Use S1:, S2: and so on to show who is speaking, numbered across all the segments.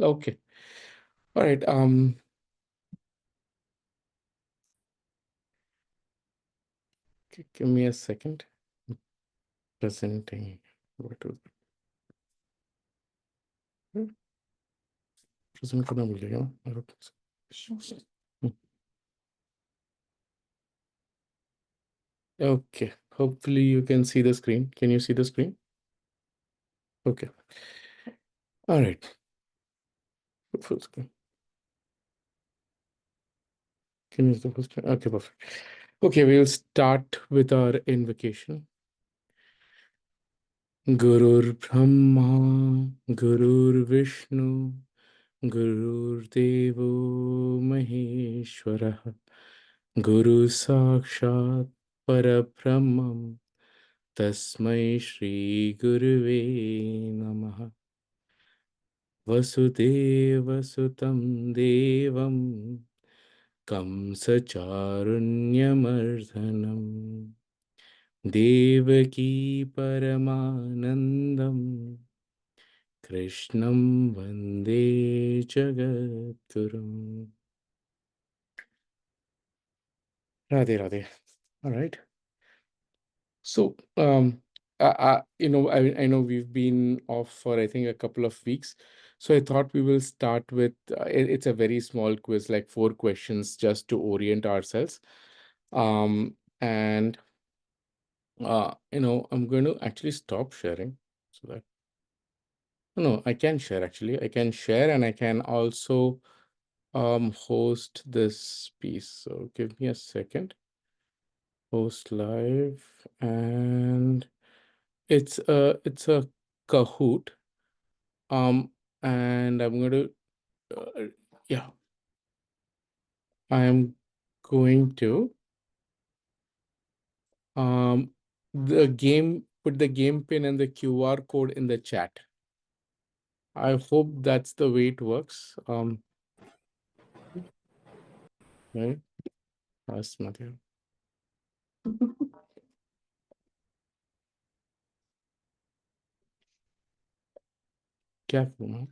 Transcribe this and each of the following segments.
S1: Okay. All right. Give me a second. Presenting. What is it? Present करना मिलेगा ना? I don't think so. Okay. Hopefully you can see the screen. Can you see the screen? Okay. All right. Full screen. Can you see the full screen? Okay, perfect. Okay, we'll start with our invocation. Gurur Brahma, Gurur Vishnu, Gurur Devo Maheshwara, Guru Sakshat Parabrahmam, Tasmai Shri Guruve Namaha. Vasudeva Sutam Devam Kamsacharunyamardhanam Devaki Paramanandam Krishnam Vande Jagadgurum. Radhe Radhe. All right. So, I know we've been off for, I think, a couple of weeks. So I thought we will start with, it's a very small quiz, like 4 questions, just to orient ourselves. And, I'm going to actually stop sharing so that, no, I can share actually. I can share and I can also host this piece. So give me a second. Host live, and it's a Kahoot. And I'm going to yeah, I am going to the game put the game pin and the QR code in the chat. I hope that's the way it works. Right? That's Matthew. Careful, man.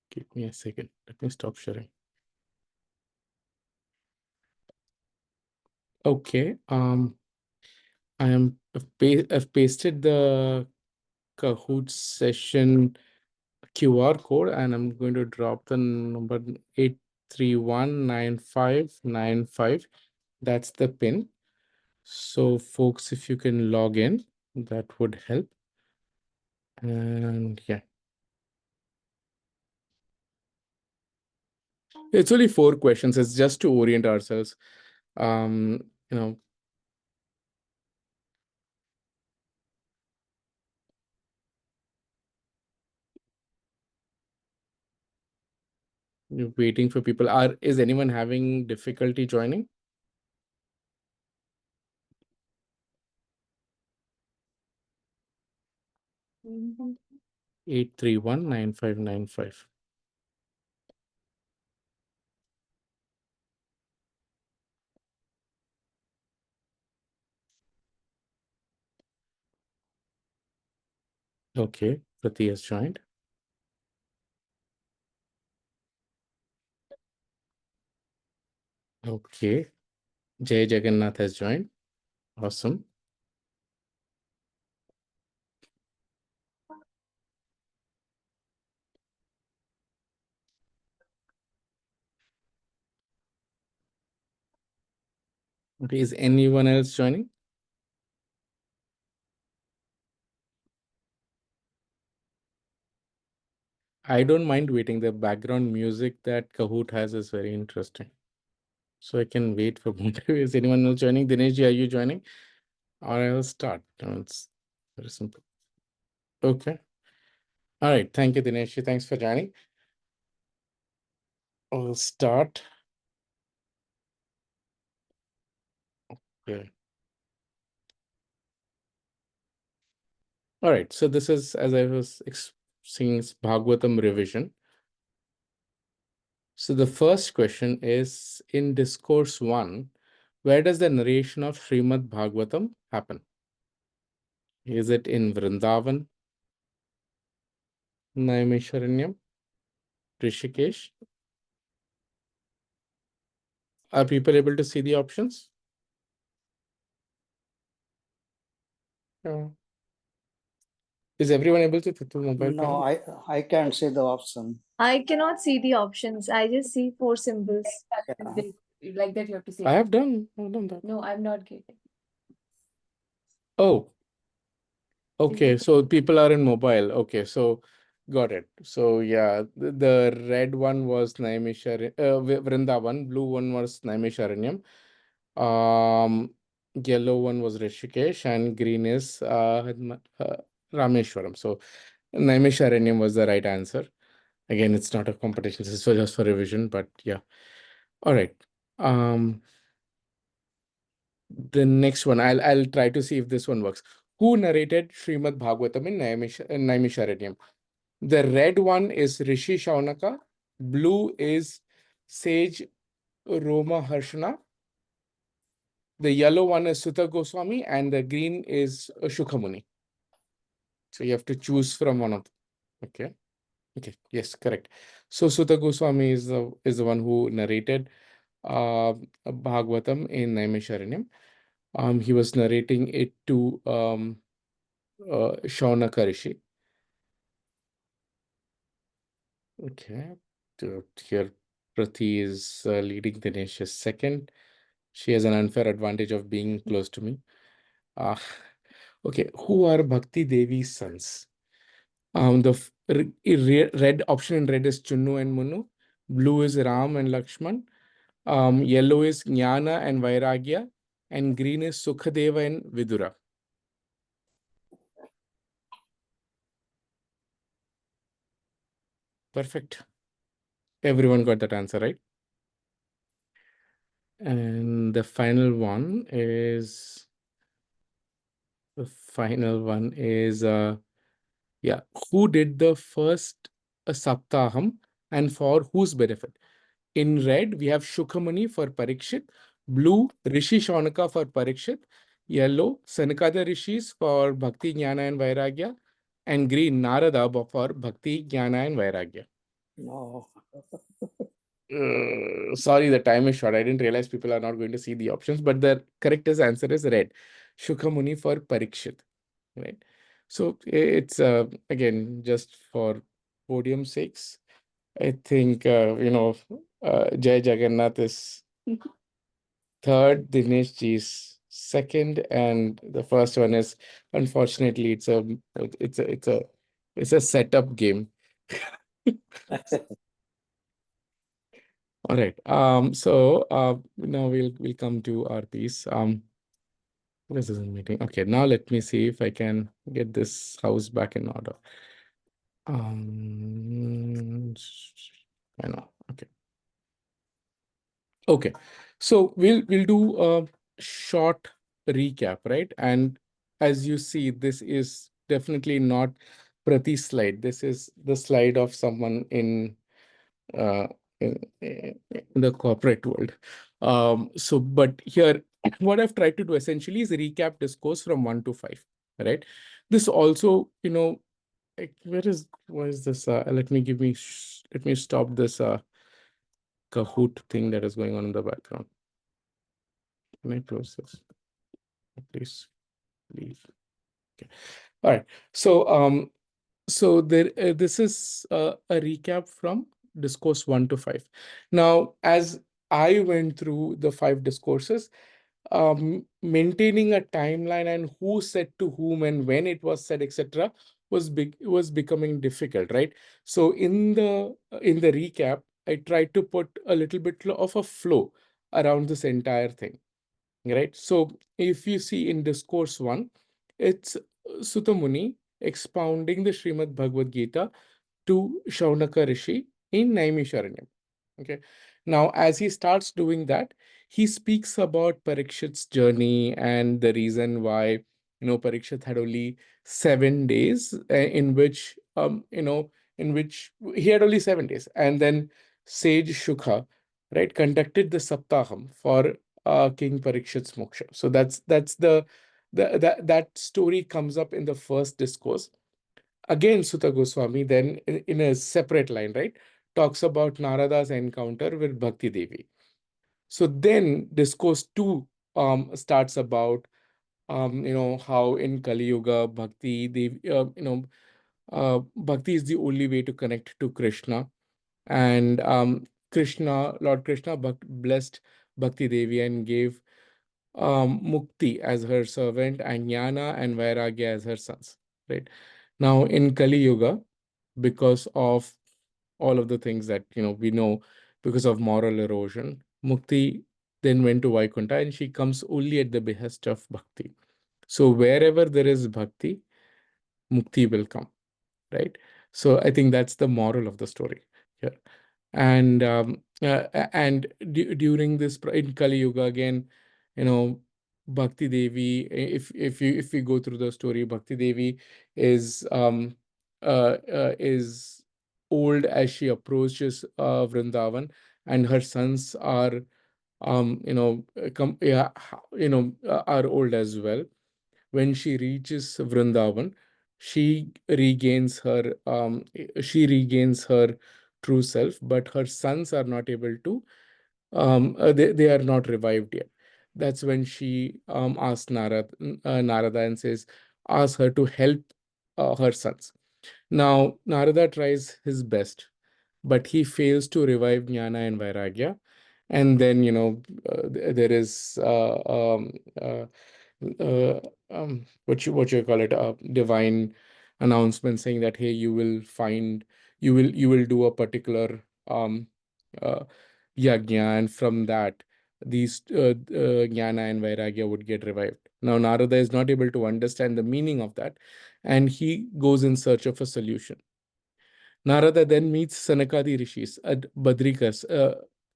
S1: Give me a second. Let me stop sharing. Okay. I've pasted the Kahoot session QR code, and I'm going to drop the number 8319595. That's the pin. So folks, if you can log in, that would help. And yeah, it's only 4 questions. It's just to orient ourselves. Um, you know, you're waiting for people. Is anyone having difficulty joining? Mm-hmm. 8319595. Okay, Prati has joined. Okay, Jay Jagannath has joined. Awesome. Okay, is anyone else joining? I don't mind waiting. The background music that Kahoot has is very interesting. So I can wait for more. Is anyone else joining? Dineshji, are you joining? Or I'll start. It's very simple. Okay. All right. Thank you, Dineshji. Thanks for joining. I'll start. Okay. All right. So this is, as I was saying, Bhagavatam revision. So the first question is, in Discourse 1, where does the narration of Shrimad Bhagavatam happen? Is it in Vrindavan, Naimisharanyam, Rishikesh. Are people able to see the options? Is everyone able to put the mobile
S2: No,
S1: phone?
S2: I can't see the option.
S3: I cannot see the options. I just see 4 symbols.
S2: Yeah.
S3: Like that, you have to say.
S1: I've done that.
S3: No, I'm not getting.
S1: Oh, okay. So people are in mobile. Okay, so got it. So yeah, the red one was Vrindavan, blue one was Naimisharanyam, yellow one was Rishikesh, and green is Rameshwaram. So Naimisharanyam was the right answer. Again, it's not a competition. This is just for revision, but yeah. All right. The next one, I'll try to see if this one works. Who narrated Shrimad Bhagavatam in Naimisharanyam? The red one is Rishi Shaunaka, blue is Sage Roma Harshana, the yellow one is Sutta Goswami, and the green is Shukhamuni. So you have to choose from one of them. Okay. Okay. Yes, correct. So Sutta Goswami is the one who narrated Bhagavatam in Naimisharanyam. He was narrating it to Shaunaka Rishi. Okay. So here, Prati is leading Dinesh as second. She has an unfair advantage of being close to me. Okay. Who are Bhakti Devi's sons? Red option in red is Chunnu and Munu. Blue is Ram and Lakshman. Yellow is Jnana and Vairagya. And green is Sukhadeva and Vidura. Perfect. Everyone got that answer, right? And the final one is yeah, who did the first Saptaham and for whose benefit? In red, we have Shukhamani for Parikshit, blue, Rishi Shaunaka for Parikshit, yellow, Sanakada Rishis for Bhakti, Jnana and Vairagya, and green, Narada for Bhakti, Jnana and Vairagya.
S2: No.
S1: Sorry, the time is short. I didn't realize people are not going to see the options, but the correct answer is red. Shukhamuni for Parikshit, right? So it's again just for podium sakes. I think Jai Jagannath is third, Dinesh Ji is second, and the first one is unfortunately it's a setup game. All right. So now we'll come to our piece. This is a meeting. Okay, now let me see if I can get this house back in order. I know. Okay. Okay. So we'll do a short recap, right? And as you see, this is definitely not Prati's slide. This is the slide of someone uh, in the corporate world. But here, what I've tried to do essentially is recap discourse from 1 to 5, right? This also, like, where is this? Let me stop this Kahoot thing that is going on in the background. Can I close this? Please leave. Okay. All right. So this is a recap from discourse 1 to 5. Now, as I went through the 5 discourses, maintaining a timeline and who said to whom and when it was said, etc., was becoming difficult, right? So in the recap, I tried to put a little bit of a flow around this entire thing, right? So if you see in discourse 1, it's Sutta Muni expounding the Srimad Bhagavad Gita to Shaunaka Rishi in Naimisharanyam. Okay. Now, as he starts doing that, he speaks about Parikshit's journey and the reason why, Parikshit had only 7 days in which he had only 7 days. And then Sage Shukha, right, conducted the Saptaham for King Parikshit's moksha. So that's that story comes up in the first discourse. Again, Sutta Goswami then in a separate line, right, talks about Narada's encounter with Bhakti Devi. So then Discourse 2 starts about how in Kali Yuga Bhakti Devi, Bhakti is the only way to connect to Krishna. And Lord Krishna blessed Bhakti Devi and gave Mukti as her servant and Jnana and Vairagya as her sons. Right now in Kali Yuga, because of all of the things that we know, because of moral erosion, Mukti then went to Vaikuntha, and she comes only at the behest of Bhakti. So wherever there is Bhakti, Mukti will come, right? So I think that's the moral of the story here. And during this in Kali Yuga again, you know, Bhakti Devi. If we go through the story, Bhakti Devi is is old as she approaches Vrindavan, and her sons are are old as well. When she reaches Vrindavan, she regains her true self, but her sons are not able to, they are not revived yet. That's when she asks Narada and says, ask her to help her sons. Now, Narada tries his best, but he fails to revive Jnana and Vairagya. And then, there is uh, what you call it, a divine announcement saying that, hey, you will do a particular uh, yajna, and from that these jnana and vairagya would get revived. Now Narada is not able to understand the meaning of that, and he goes in search of a solution. Narada then meets Sanakadi rishis at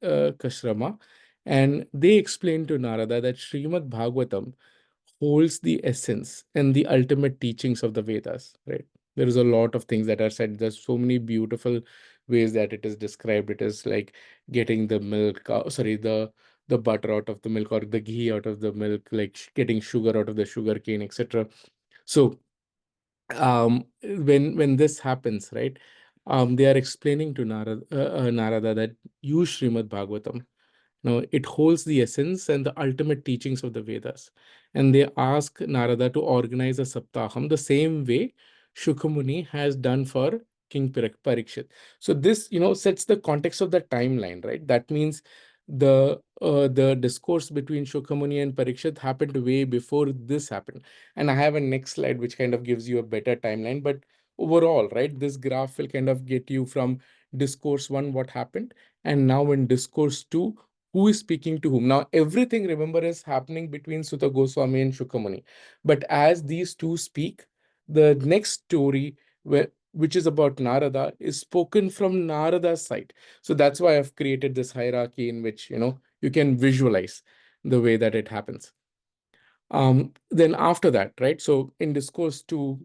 S1: Kashrama, and they explain to Narada that Srimad Bhagavatam holds the essence and the ultimate teachings of the Vedas, right? There is a lot of things that are said. There's so many beautiful ways that it is described. It is like getting the milk, the butter out of the milk, or the ghee out of the milk, like getting sugar out of the sugar cane, etc. So when this happens, right, they are explaining to Narada that use Srimad Bhagavatam. Now, it holds the essence and the ultimate teachings of the Vedas. And they ask Narada to organize a Saptaham the same way Shukhamuni has done for King Parikshit. So this, sets the context of the timeline, right? That means the discourse between Shukhamuni and Parikshit happened way before this happened. And I have a next slide which kind of gives you a better timeline. But overall, right, this graph will kind of get you from discourse 1, what happened, and now in discourse 2, who is speaking to whom. Now, everything, remember, is happening between Sutta Goswami and Shukhamuni. But as these two speak, the next story, which is about Narada, is spoken from Narada's side. So that's why I've created this hierarchy in which, you can visualize the way that it happens. Then after that, right? So in discourse 2,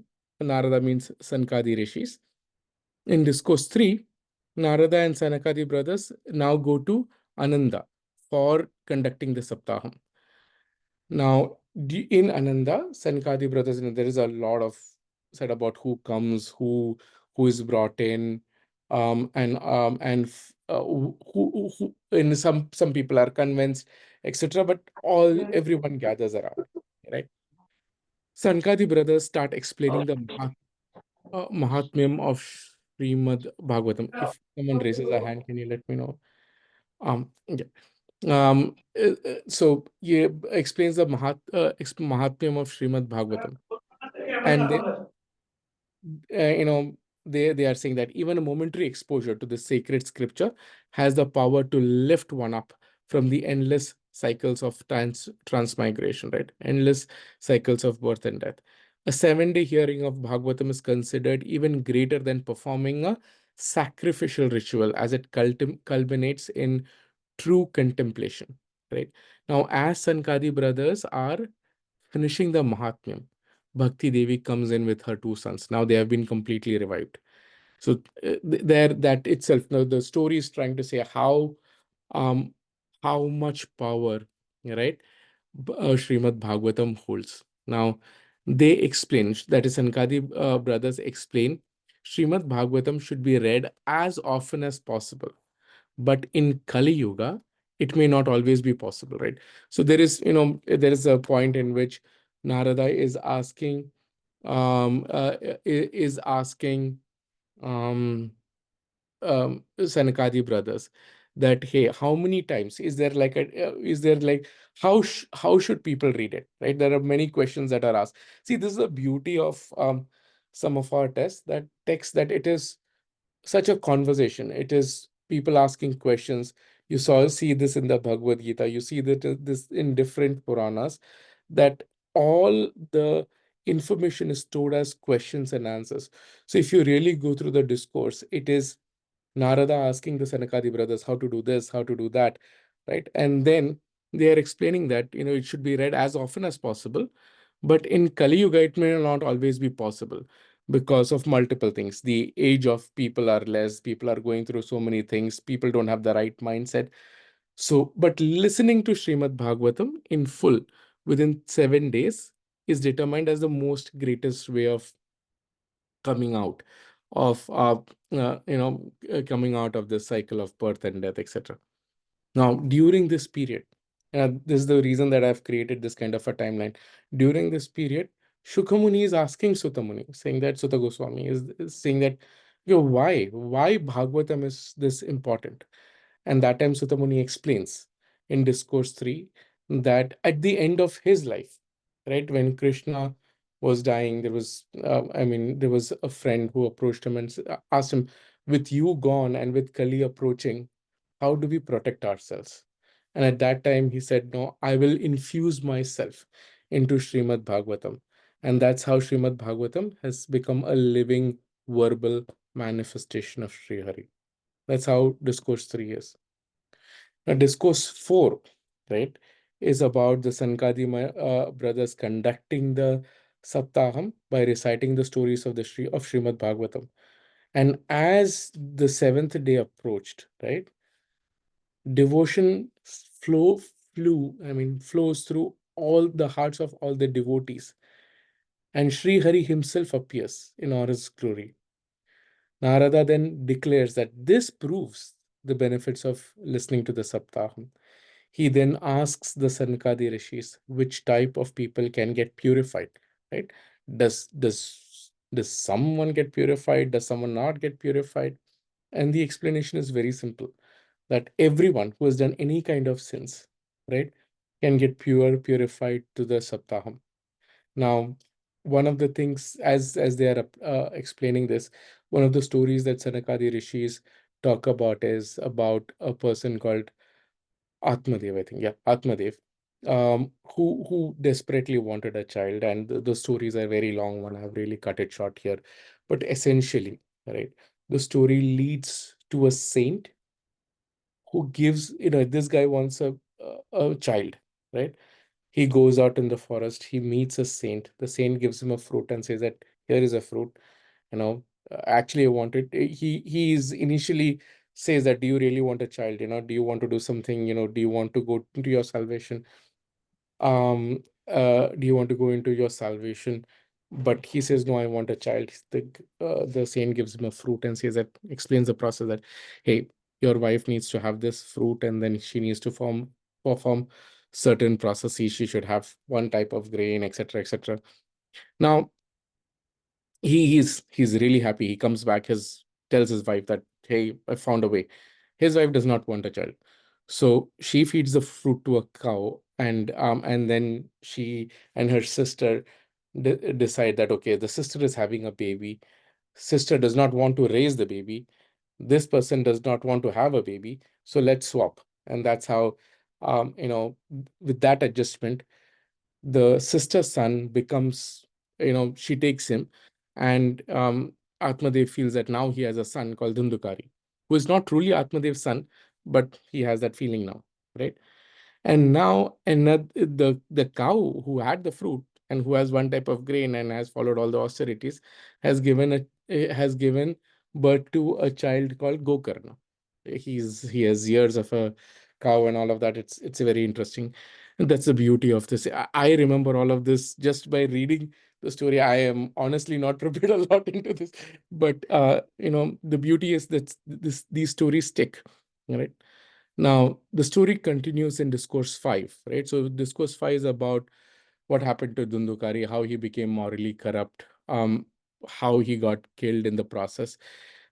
S1: Narada means Sankadi rishis. In discourse 3, Narada and Sanakadi brothers now go to Ananda for conducting the Saptaham. Now, in Ananda, Sanakadi brothers, there is a lot of said about who comes, who is brought in, and some people are convinced, etc. But everyone gathers around, right? Sankadi brothers start explaining the Mahatmyam of Shrimad Bhagavatam. If someone raises a hand, can you let me know? Yeah. So he explains the Mahatmyam of Shrimad Bhagavatam, and you know they are saying that even a momentary exposure to the sacred scripture has the power to lift one up from the endless cycles of transmigration, right? Endless cycles of birth and death. A 7-day hearing of Bhagavatam is considered even greater than performing a sacrificial ritual, as it culminates in true contemplation, right? Now, as Sankadi brothers are finishing the Mahatmyam, Bhakti Devi comes in with her two sons. Now they have been completely revived. So there, that itself, now the story is trying to say um how much power, right, Srimad Bhagavatam holds. Now they explain, that is Sankadi brothers explain, Srimad Bhagavatam should be read as often as possible. But in Kali Yuga, it may not always be possible, right? So there is, there is a point in which Narada is asking, is asking um, Sanakadi brothers that, hey, how many times is there like is there like how should people read it, right? There are many questions that are asked. See, this is the beauty of some of our tests, that text, that it is such a conversation. It is people asking questions. You see this in the Bhagavad Gita. You see that this in different Puranas, that all the information is stored as questions and answers. So if you really go through the discourse, it is Narada asking the Sanakadi brothers how to do this, how to do that, right? And then they are explaining that, it should be read as often as possible. But in Kali Yuga, it may not always be possible because of multiple things. The age of people are less, people are going through so many things, people don't have the right mindset. So, but listening to Srimad Bhagavatam in full within 7 days is determined as the most greatest way of coming out of coming out of this cycle of birth and death, etc. Now during this period, this is the reason that I've created this kind of a timeline. During this period, Shukamuni is asking Sutamuni, saying that Sutta Goswami is saying that, why Bhagavatam is this important. And that time Sutamuni explains in Discourse 3 that at the end of his life, right, when Krishna was dying, there was a friend who approached him and asked him, with you gone and with Kali approaching, how do we protect ourselves? And at that time, he said, no, I will infuse myself into Srimad Bhagavatam. And that's how Srimad Bhagavatam has become a living verbal manifestation of Sri Hari. That's how Discourse 3 is. Now, Discourse 4, right, is about the Sankadi brothers conducting the Saptaham by reciting the stories of Srimad Bhagavatam. And as the seventh day approached, right, devotion flows through all the hearts of all the devotees. And Sri Hari himself appears in all his glory. Narada then declares that this proves the benefits of listening to the Saptaham. He then asks the Sankadi rishis which type of people can get purified, right? Does someone get purified? Does someone not get purified? And the explanation is very simple, that everyone who has done any kind of sins, right, can get purified to the Saptaham. Now, one of the things, as they are explaining this, one of the stories that Sanakadi rishis talk about is about a person called Atmadev, I think. Yeah, Atmadev, who desperately wanted a child, and the stories are very long one. I've really cut it short here, but essentially, right, the story leads to a saint who gives, this guy wants a child, right? He goes out in the forest, he meets a saint. The saint gives him a fruit and says that here is a fruit, actually I want it. He is initially says that, do you really want a child? Do you want to do something? Do you want to go into your salvation? Do you want to go into your salvation? But he says, no, I want a child. The saint gives him a fruit and says that, explains the process that, hey, your wife needs to have this fruit, and then she needs to perform certain processes. She should have one type of grain, etc., etc. Now he's really happy. He comes back, tells his wife that, hey, I found a way. His wife does not want a child, so she feeds the fruit to a cow, and then she and her sister decide that, okay, the sister is having a baby. Sister does not want to raise the baby. This person does not want to have a baby, so let's swap. And that's how, with that adjustment, the sister's son becomes, she takes him, and Atmadev feels that now he has a son called Dhundukari, who is not truly Atmadev's son, but he has that feeling now, right? And now another, the cow who had the fruit and who has one type of grain and has followed all the austerities has given birth to a child called Gokarna. He has years of a cow and all of that. It's very interesting. And that's the beauty of this. I remember all of this just by reading the story. I am honestly not prepared a lot into this, but the beauty is that these stories stick, right? Now the story continues in Discourse 5, right? So Discourse 5 is about what happened to Dundukari, how he became morally corrupt, how he got killed in the process,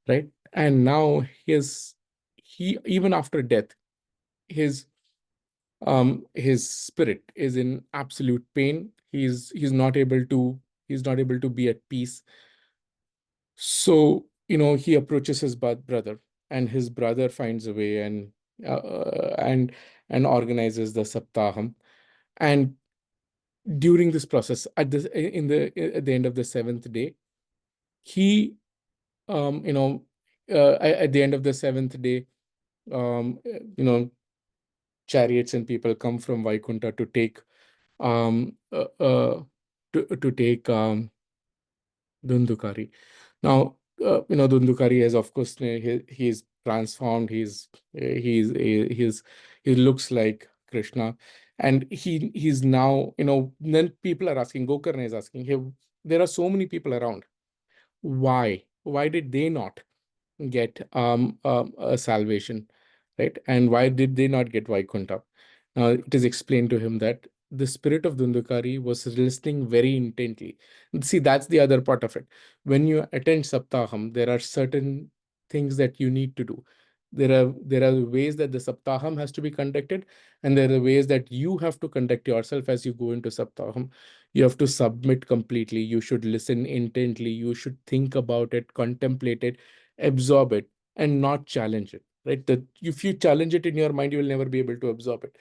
S1: right? And now he even after death, his his spirit is in absolute pain. He's not able to be at peace. So he approaches his brother, and his brother finds a way and organizes the saptaham. And during this process, at the end of the seventh day, he you know at the end of the seventh day, um you know chariots and people come from Vaikunta to take um uh, uh, to take Dundukari. Now Dundukari is, of course, he's transformed. He looks like Krishna, and he's now, then people are asking, Gokarna is asking, hey, there are so many people around, why did they not get a salvation, right? And why did they not get Vaikuntha? Now it is explained to him that the spirit of Dundukari was listening very intently. See, that's the other part of it. When you attend Saptaham, there are certain things that you need to do. There are ways that the Saptaham has to be conducted, and there are ways that you have to conduct yourself as you go into Saptaham. You have to submit completely. You should listen intently. You should think about it, contemplate it, absorb it, and not challenge it, right? That if you challenge it in your mind, you will never be able to absorb it.